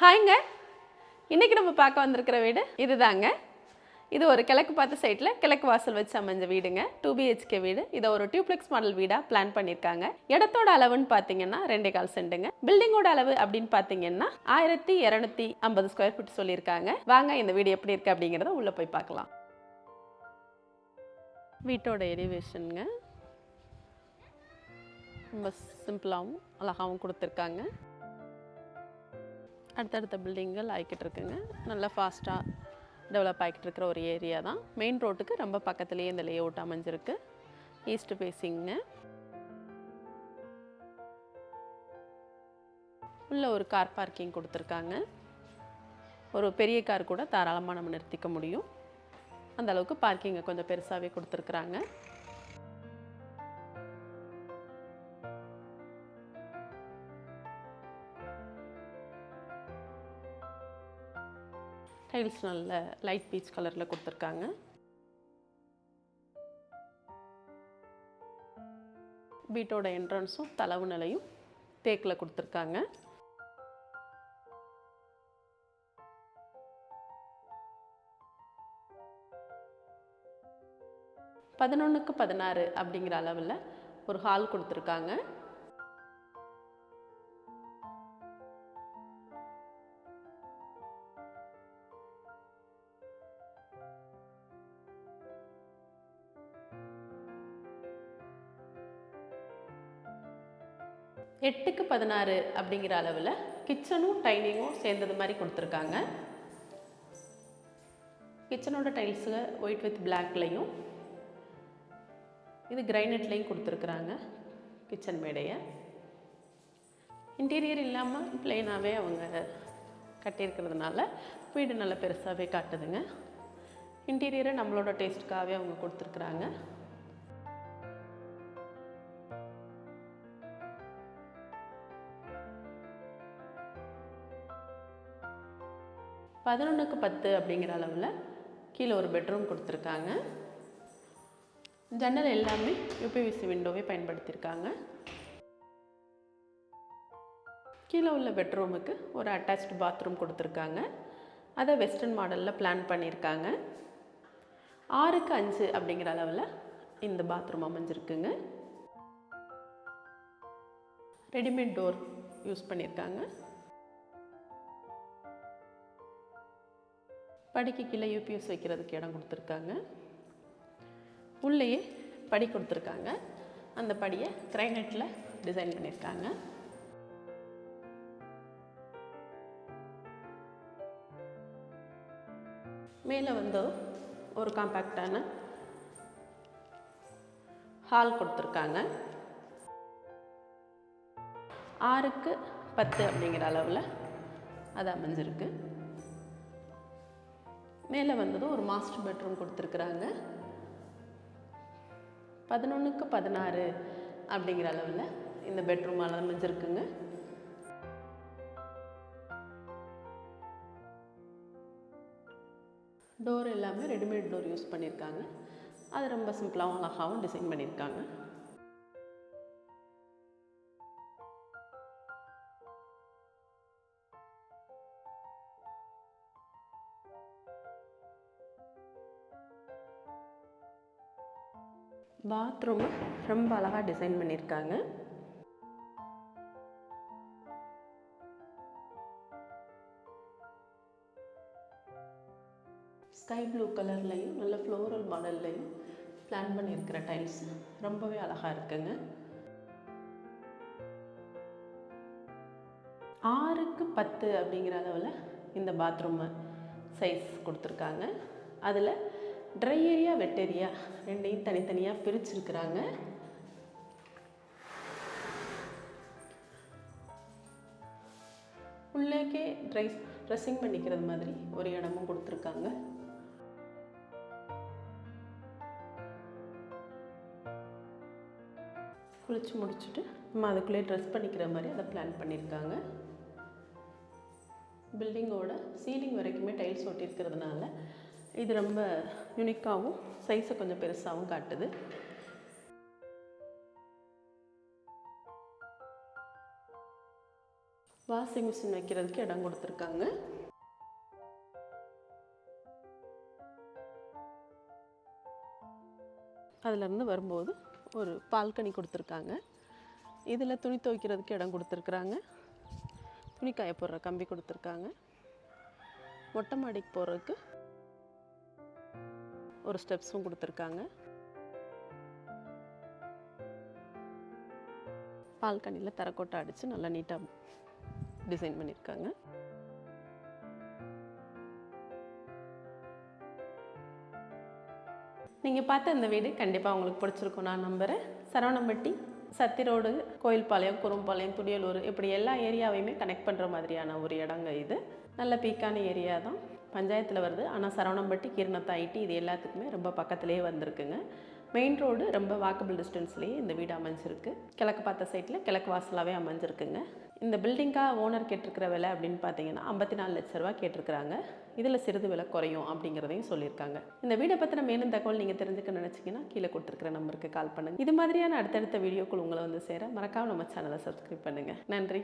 ஹாய்ங்க. இன்றைக்கி நம்ம பார்க்க வந்திருக்கிற வீடு இதுதாங்க. இது ஒரு கிழக்கு பார்த்த சைட்டில் கிழக்கு வாசல் வச்சு அமைஞ்ச வீடுங்க. 2BHK வீடு. இதை ஒரு டியூப்ளெக்ஸ் மாடல் வீடாக பிளான் பண்ணியிருக்காங்க. இடத்தோட அளவுன்னு பார்த்தீங்கன்னா 2.25 சென்ட்டுங்க. பில்டிங்கோட அளவு அப்படின்னு பார்த்தீங்கன்னா 1250 ஸ்கொயர் ஃபீட் சொல்லியிருக்காங்க. வாங்க இந்த வீடு எப்படி இருக்குது அப்படிங்கிறத உள்ளே போய் பார்க்கலாம். வீட்டோட எலிவேஷனுங்க ரொம்ப சிம்பிளாகவும் அழகாகவும் கொடுத்துருக்காங்க. அடுத்தடுத்த பில்டிங்கள் ஆகிக்கிட்டு இருக்குங்க. நல்லா ஃபாஸ்ட்டாக டெவலப் ஆகிக்கிட்டு இருக்கிற ஒரு ஏரியா தான். மெயின் ரோட்டுக்கு ரொம்ப பக்கத்துலேயே இந்த லே அவுட் அமைஞ்சிருக்கு. ஈஸ்ட் ஃபேஸிங்க. உள்ள ஒரு கார் பார்க்கிங் கொடுத்துருக்காங்க. ஒரு பெரிய கார் கூட தாராளமாக நம்ம நிறுத்திக்க முடியும். அந்த அளவுக்கு பார்க்கிங்கை கொஞ்சம் பெருசாகவே கொடுத்துருக்குறாங்க. டைல்ஸ் நல்ல லைட் பீச் கலரில் கொடுத்துருக்காங்க. வீட்டோட என்ட்ரன்ஸும் தளவு நிலையும் தேக்கில் கொடுத்துருக்காங்க. பதினொன்றுக்கு 16 அப்படிங்கிற அளவில் ஒரு ஹால் கொடுத்துருக்காங்க. எட்டுக்கு 16 அப்படிங்கிற அளவில் கிச்சனும் டைனிங்கும் சேர்ந்தது மாதிரி கொடுத்துருக்காங்க. கிச்சனோட டைல்ஸில் ஒயிட் வித் பிளாக்லையும் இது கிரைனட்லையும் கொடுத்துருக்குறாங்க. கிச்சன் மேடையை இன்டீரியர் இல்லாமல் பிளெயினாகவே அவங்க கட்டியிருக்கிறதுனால வீடு நல்லா பெருசாகவே காட்டுதுங்க. இன்டீரியரை நம்மளோட டேஸ்ட்டுக்காகவே அவங்க கொடுத்துருக்குறாங்க. பதினொன்றுக்கு 10 அப்படிங்கிற அளவில் கீழே ஒரு பெட்ரூம் கொடுத்துருக்காங்க. ஜன்னல் எல்லாமே யூபிவிசி விண்டோவே பயன்படுத்தியிருக்காங்க. கீழே உள்ள பெட்ரூமுக்கு ஒரு அட்டாச்டு பாத்ரூம் கொடுத்துருக்காங்க. அதை வெஸ்டர்ன் மாடலில் பிளான் பண்ணியிருக்காங்க. 6க்கு 5 அப்படிங்கிற அளவில் இந்த பாத்ரூம் அமைஞ்சிருக்குங்க. ரெடிமேட் டோர் யூஸ் பண்ணியிருக்காங்க. படிக்கு கீழே யூபிஎஸ் வைக்கிறதுக்கு இடம் கொடுத்துருக்காங்க. உள்ளேயே படி கொடுத்துருக்காங்க. அந்த படியை கிரைனட்டில் டிசைன் பண்ணியிருக்காங்க. மேலே வந்து ஒரு காம்பேக்டான ஹால் கொடுத்துருக்காங்க. 6க்கு 10 அப்படிங்கிற அளவில் அது அமைஞ்சிருக்கு. மேலே வந்தது ஒரு மாஸ்டர் பெட்ரூம் கொடுத்துருக்குறாங்க. 11க்கு 16 அப்படிங்கிற அளவில் இந்த பெட்ரூம் அமைஞ்சிருக்குங்க. டோர் எல்லாமே ரெடிமேட் டோர் யூஸ் பண்ணியிருக்காங்க. அது ரொம்ப சிம்பிளாகவும் அழகாகவும் டிசைன் பண்ணியிருக்காங்க. பாத்ரூம் ரொம்ப அழகாக டிசைன் பண்ணியிருக்காங்க. ஸ்கை ப்ளூ கலர்லையும் நல்ல ஃப்ளோரல் மாடல்லையும் பிளான் பண்ணியிருக்கிற டைல்ஸ் ரொம்பவே அழகாக இருக்குங்க. 6க்கு 10 அப்படிங்கிற அளவில் இந்த பாத்ரூம் சைஸ் கொடுத்துருக்காங்க. அதில் ட்ரை ஏரியா வெட் ஏரியா ரெண்டையும் தனித்தனியாக பிரிச்சிருக்கிறாங்க. உள்ளேக்கே ட்ரெஸ்ஸிங் பண்ணிக்கிறது மாதிரி ஒரு இடமும் கொடுத்துருக்காங்க. குளிச்சு முடிச்சுட்டு நம்ம அதுக்குள்ளே ட்ரெஸ் பண்ணிக்கிற மாதிரி அதை பிளான் பண்ணியிருக்காங்க. பில்டிங்கோட சீலிங் வரைக்குமே டைல்ஸ் ஒட்டியிருக்கிறதுனால இது ரொம்ப யூனிக்காகவும் சைஸை கொஞ்சம் பெருசாகவும் காட்டுது. வாஷிங் மிஷின் வைக்கிறதுக்கு இடம் கொடுத்துருக்காங்க. அதிலேருந்து வரும்போது ஒரு பால்கனி கொடுத்துருக்காங்க. இதில் துணி துவைக்கிறதுக்கு இடம் கொடுத்துருக்குறாங்க. துணி காய போடுற கம்பி கொடுத்துருக்காங்க. மொட்டை மாடிக்கு போகிறதுக்கு ஒரு ஸ்டெப்ஸும் கொடுத்துருக்காங்க. பால்கனியில் தரக்கோட்டை அடித்து நல்லா நீட்டாக டிசைன் பண்ணியிருக்காங்க. நீங்கள் பார்த்த இந்த வீடு கண்டிப்பாக உங்களுக்கு பிடிச்சிருக்கும் நான் நம்புகிறேன். சரவணம்பட்டி, சத்தி ரோடு, கோயில்பாளையம், குறும்பாளையம், துடியலூர் இப்படி எல்லா ஏரியாவையுமே கனெக்ட் பண்ணுற மாதிரியான ஒரு இடங்க இது. நல்ல பீக்கான ஏரியா தான், பஞ்சாயத்தில் வருது. ஆனால் சரவணம்பட்டி, கீரனத்தா, ஐடி இது எல்லாத்துக்குமே ரொம்ப பக்கத்துலேயே வந்திருக்குங்க. மெயின் ரோடு ரொம்ப வாக்கபிள் டிஸ்டன்ஸ்லேயே இந்த வீடு அமைஞ்சிருக்கு. கிழக்கு பார்த்த சைட்டில் கிழக்கு வாசலாகவே அமைஞ்சிருக்குங்க. இந்த பில்டிங்காக ஓனர் கேட்டிருக்கிற விலை அப்படின்னு பார்த்தீங்கன்னா 54 லட்ச ரூபா கேட்டிருக்கிறாங்க. இதில் சிறிது விலை குறையும் அப்படிங்கிறதையும் சொல்லியிருக்காங்க. இந்த வீடை பற்றின மேலும் தகவல் நீங்கள் தெரிஞ்சுக்க நினச்சிங்கன்னா கீழே கொடுத்துருக்கிற நம்பருக்கு கால் பண்ணுங்கள். இது மாதிரியான அடுத்தடுத்த வீடியோக்கள் உங்களை வந்து சேர மறக்காம நம்ம சேனலை சப்ஸ்கிரைப் பண்ணுங்கள். நன்றி.